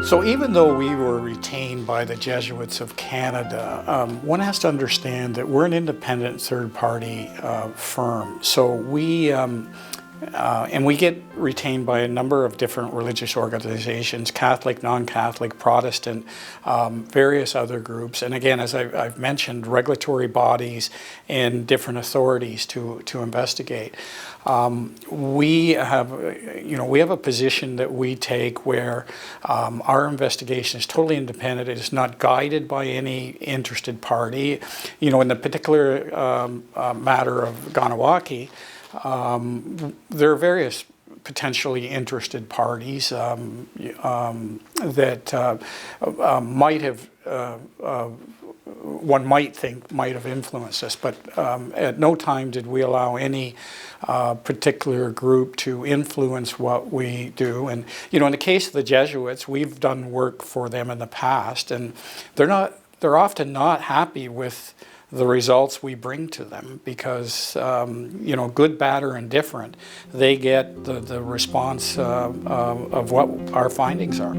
So even though we were retained by the Jesuits of Canada, one has to understand that we're an independent third-party firm. So we get retained by a number of different religious organizations, Catholic, non-Catholic, Protestant, various other groups. And again, as I've mentioned, regulatory bodies and different authorities to investigate. We have a position that we take where our investigation is totally independent. It is not guided by any interested party. In the particular matter of Kahnawake, there are various potentially interested parties that might have, one might think might have influenced us, but at no time did we allow any particular group to influence what we do. And in the case of the Jesuits, we've done work for them in the past, and they're often not happy with the results we bring to them because, good, bad, or indifferent, they get the response of what our findings are.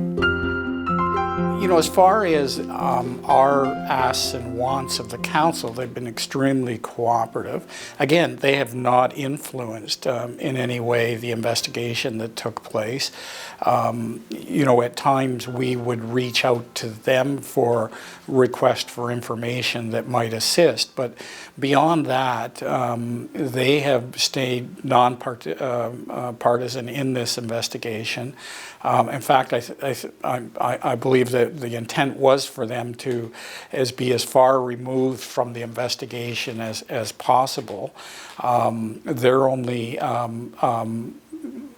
As far as our asks and wants of the council, they've been extremely cooperative. Again, they have not influenced in any way the investigation that took place. At times we would reach out to them for request for information that might assist, but beyond that, they have stayed non-partisan in this investigation. In fact, I believe that the intent was for them to be as far removed from the investigation as possible. Their only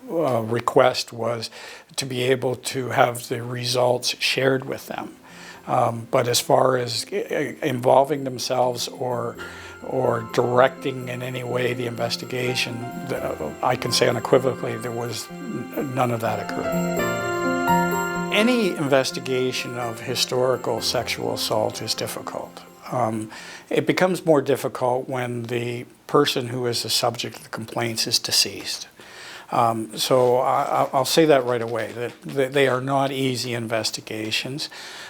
request was to be able to have the results shared with them. But as far as involving themselves or directing in any way the investigation, I can say unequivocally there was none of that occurring. Any investigation of historical sexual assault is difficult. It becomes more difficult when the person who is the subject of the complaints is deceased. So I'll say that right away, that they are not easy investigations.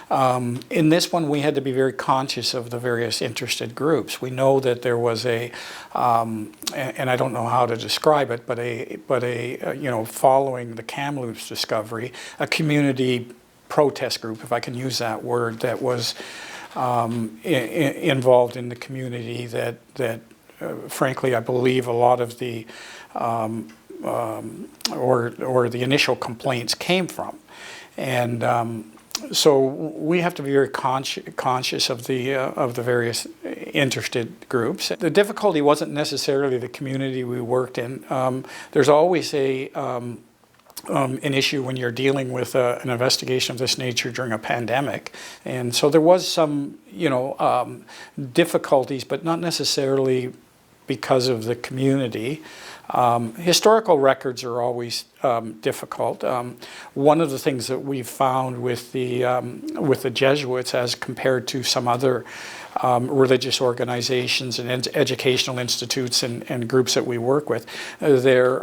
In this one, we had to be very conscious of the various interested groups. We know that there was and I don't know how to describe it, but following the Kamloops discovery, a community protest group, if I can use that word, that was involved in the community that frankly, I believe a lot of the or the initial complaints came from. And so we have to be very conscious of the various interested groups. The difficulty wasn't necessarily the community we worked in. There's always an issue when you're dealing with an investigation of this nature during a pandemic. And so there was some, difficulties, but not necessarily because of the community. Historical records are always difficult. One of the things that we've found with the Jesuits, as compared to some other religious organizations and educational institutes and groups that we work with, their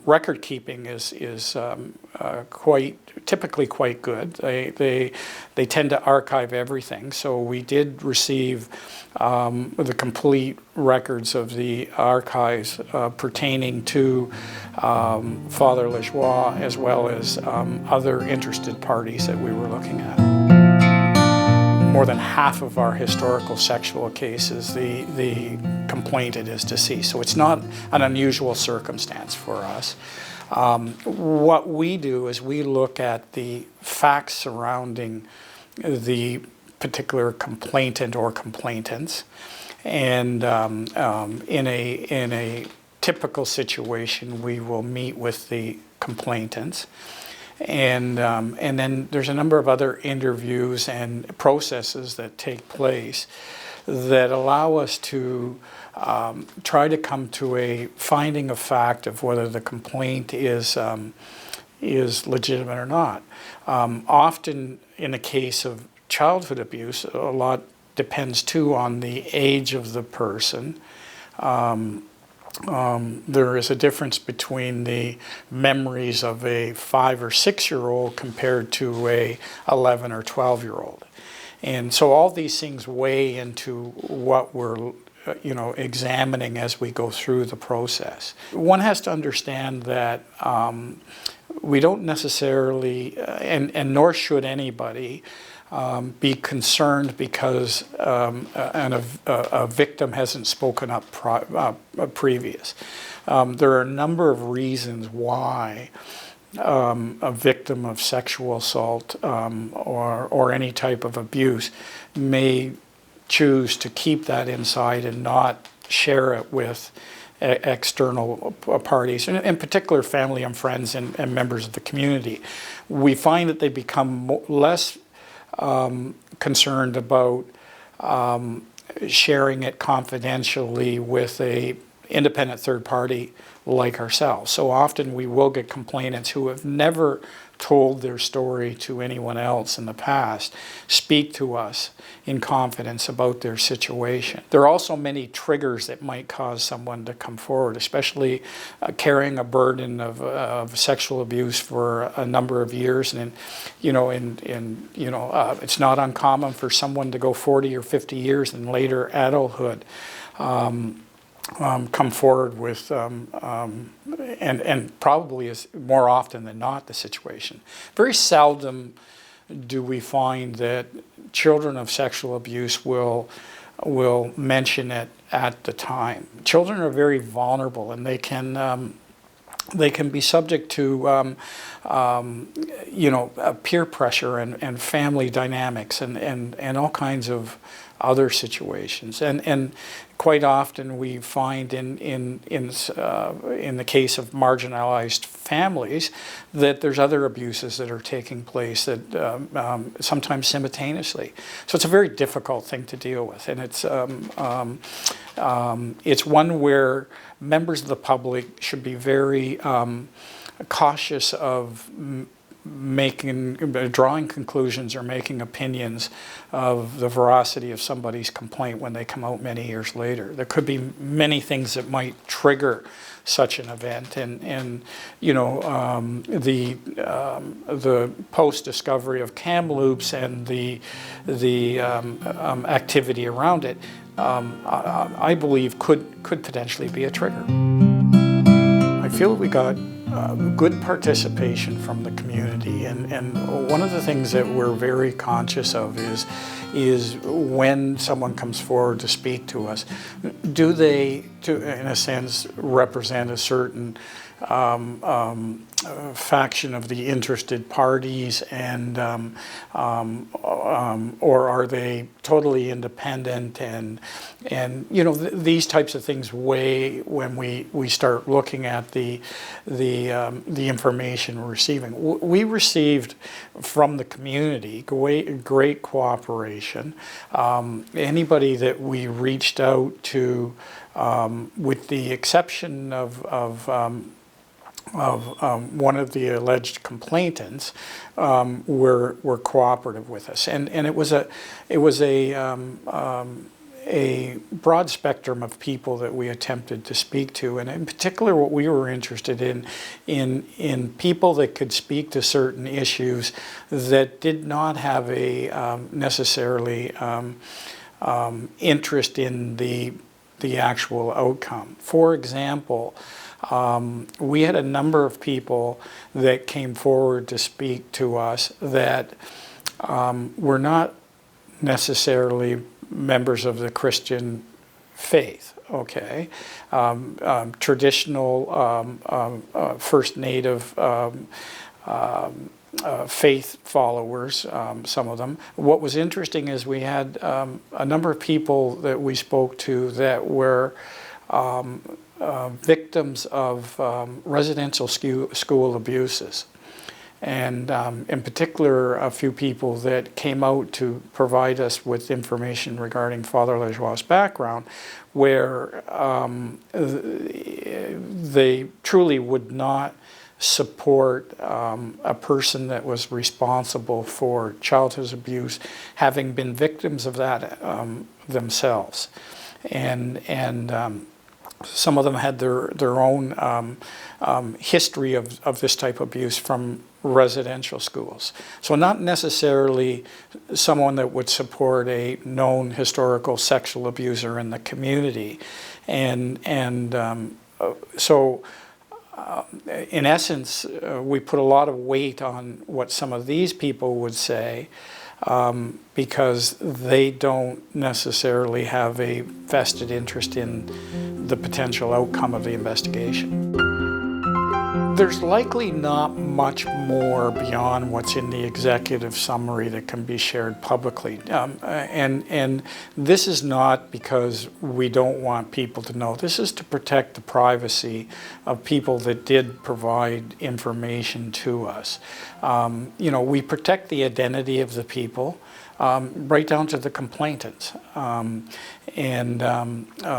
record keeping is typically quite good. They tend to archive everything. So we did receive the complete records of the archives pertaining to Father Lajoie, as well as other interested parties that we were looking at. More than half of our historical sexual cases, the complainant is deceased. So it's not an unusual circumstance for us. What we do is we look at the facts surrounding the particular complainant or complainants, and in a typical situation, we will meet with the complainants. And then there's a number of other interviews and processes that take place that allow us to try to come to a finding of fact of whether the complaint is legitimate or not. Often in the case of childhood abuse, a lot depends too on the age of the person. there is a difference between the memories of a 5 or 6-year-old compared to a 11 or 12-year-old. And so all these things weigh into what we're examining as we go through the process. One has to understand that we don't necessarily, and nor should anybody, be concerned because a victim hasn't spoken up previous. There are a number of reasons why a victim of sexual assault or any type of abuse may choose to keep that inside and not share it with external parties, and in particular family and friends and members of the community. We find that they become less concerned about sharing it confidentially with a independent third party like ourselves. So often we will get complainants who have never told their story to anyone else in the past speak to us in confidence about their situation. There are also many triggers that might cause someone to come forward, especially carrying a burden of sexual abuse for a number of years, and it's not uncommon for someone to go 40 or 50 years in later adulthood come forward with, and probably is more often than not the situation. Very seldom do we find that children of sexual abuse will mention it at the time. Children are very vulnerable, and they can be subject to peer pressure and family dynamics and all kinds of other situations, and quite often we find in the case of marginalized families that there's other abuses that are taking place that sometimes simultaneously. So it's a very difficult thing to deal with, and it's one where members of the public should be very cautious of drawing conclusions or making opinions of the veracity of somebody's complaint when they come out many years later. There could be many things that might trigger such an event, and the post-discovery of Kamloops and the activity around it, I believe could potentially be a trigger. I feel we got good participation from the community, and one of the things that we're very conscious of is when someone comes forward to speak to us, do they, in a sense, represent a certain faction of the interested parties, and or are they totally independent, and these types of things weigh when we start looking at the information we're receiving. We received from the community great cooperation. Anybody that we reached out to, with the exception of one of the alleged complainants, were cooperative with us, and it was a broad spectrum of people that we attempted to speak to, and in particular what we were interested in people that could speak to certain issues that did not have a necessarily interest in the actual outcome. For example, we had a number of people that came forward to speak to us that were not necessarily members of the Christian faith, okay? Traditional First Native faith followers, some of them. What was interesting is we had a number of people that we spoke to that were victims of residential school abuses. And in particular, a few people that came out to provide us with information regarding Father Lajoie's background, where they truly would not support a person that was responsible for childhood abuse having been victims of that themselves. And Some of them had their own history of this type of abuse from residential schools. So not necessarily someone that would support a known historical sexual abuser in the community. So in essence, we put a lot of weight on what some of these people would say, because they don't necessarily have a vested interest in the potential outcome of the investigation. There's likely not much more beyond what's in the executive summary that can be shared publicly. And this is not because we don't want people to know. This is to protect the privacy of people that did provide information to us. We protect the identity of the people, right down to the complainants.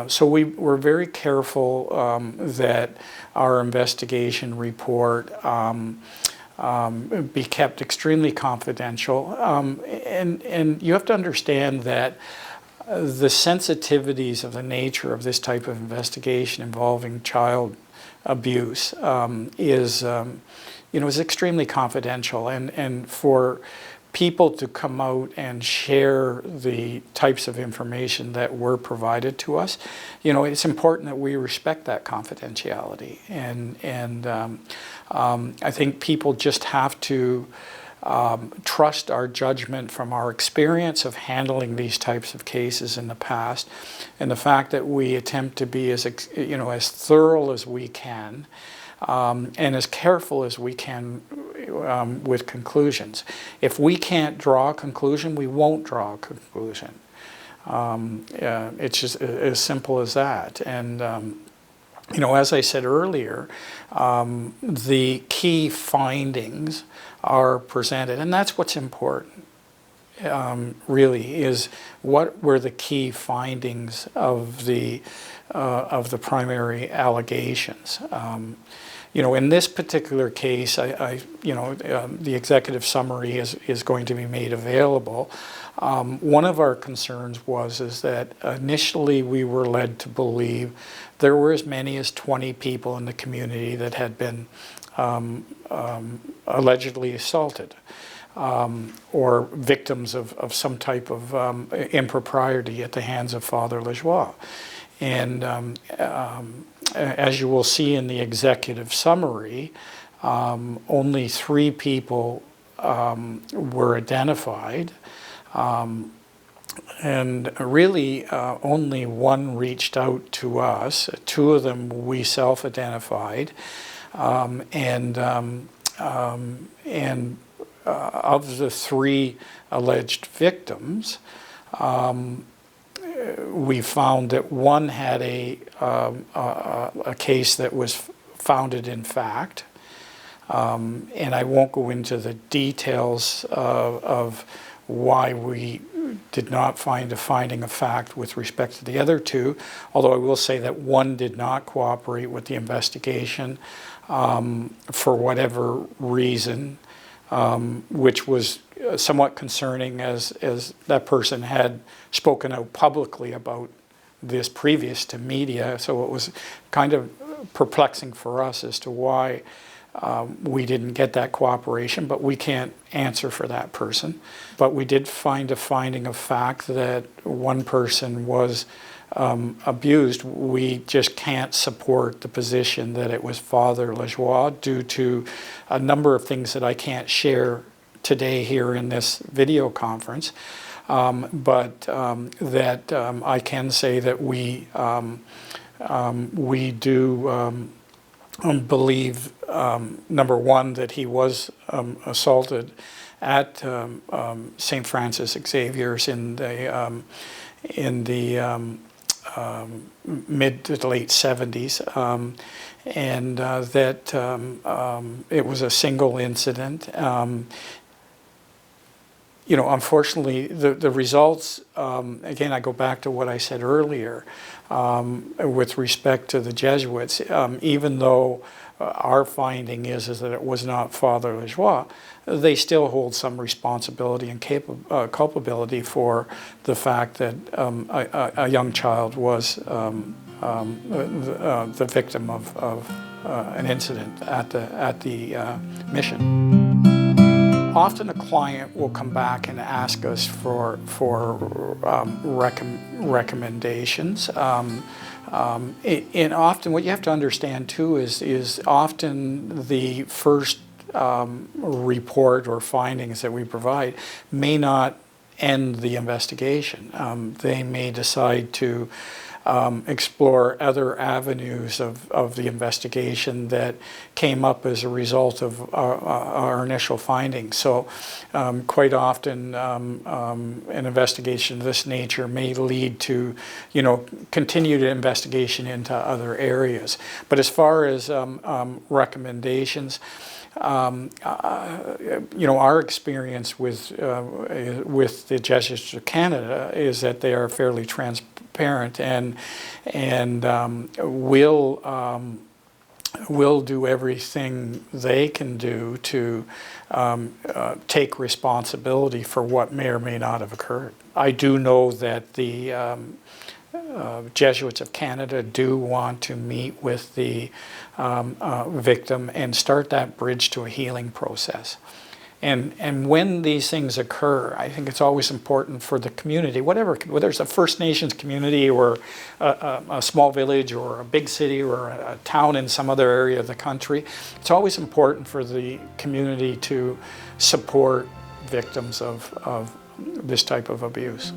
So we're very careful that our investigation report be kept extremely confidential. And you have to understand that the sensitivities of the nature of this type of investigation involving child abuse is extremely confidential. And for people to come out and share the types of information that were provided to us, it's important that we respect that confidentiality. And I think people just have to trust our judgment from our experience of handling these types of cases in the past, and the fact that we attempt to be as thorough as we can, and as careful as we can with conclusions. If we can't draw a conclusion, we won't draw a conclusion. It's just as simple as that. And as I said earlier, the key findings are presented, and that's what's important. Really, is what were the key findings of the primary allegations. In this particular case, the executive summary is going to be made available. One of our concerns is that initially we were led to believe there were as many as 20 people in the community that had been allegedly assaulted, or victims of some type of impropriety at the hands of Father Lajoie. And as you will see in the executive summary, only 3 people were identified, and really only 1 reached out to us. 2 of them we self-identified, and of the 3 alleged victims, we found that 1 had a case that was founded in fact, and I won't go into the details of why we did not find a finding of fact with respect to the other 2, although I will say that 1 did not cooperate with the investigation for whatever reason, which was somewhat concerning, as that person had spoken out publicly about this previous to media. So it was kind of perplexing for us as to why we didn't get that cooperation, but we can't answer for that person. But we did find a finding of fact that 1 person was abused. We just can't support the position that it was Father Lajoie due to a number of things that I can't share today here in this video conference, but that I can say that we do believe, number 1, that he was assaulted at St. Francis Xavier's in the mid to late 70s, and that it was a single incident. Unfortunately, the results, again, I go back to what I said earlier with respect to the Jesuits, even though our finding is that it was not Father Lajoie, they still hold some responsibility and culpability for the fact that a young child was the victim of an incident at the mission. Often a client will come back and ask us for recommendations. And often what you have to understand too is often the first report or findings that we provide may not end the investigation. They may decide to explore other avenues of the investigation that came up as a result of our initial findings. So quite often an investigation of this nature may lead to, continued investigation into other areas. But as far as recommendations, our experience with the Jesuits of Canada is that they are fairly transparent and will do everything they can do to take responsibility for what may or may not have occurred. I do know that the Jesuits of Canada do want to meet with the victim and start that bridge to a healing process. And when these things occur, I think it's always important for the community, whether it's a First Nations community or a small village or a big city or a town in some other area of the country, it's always important for the community to support victims of this type of abuse.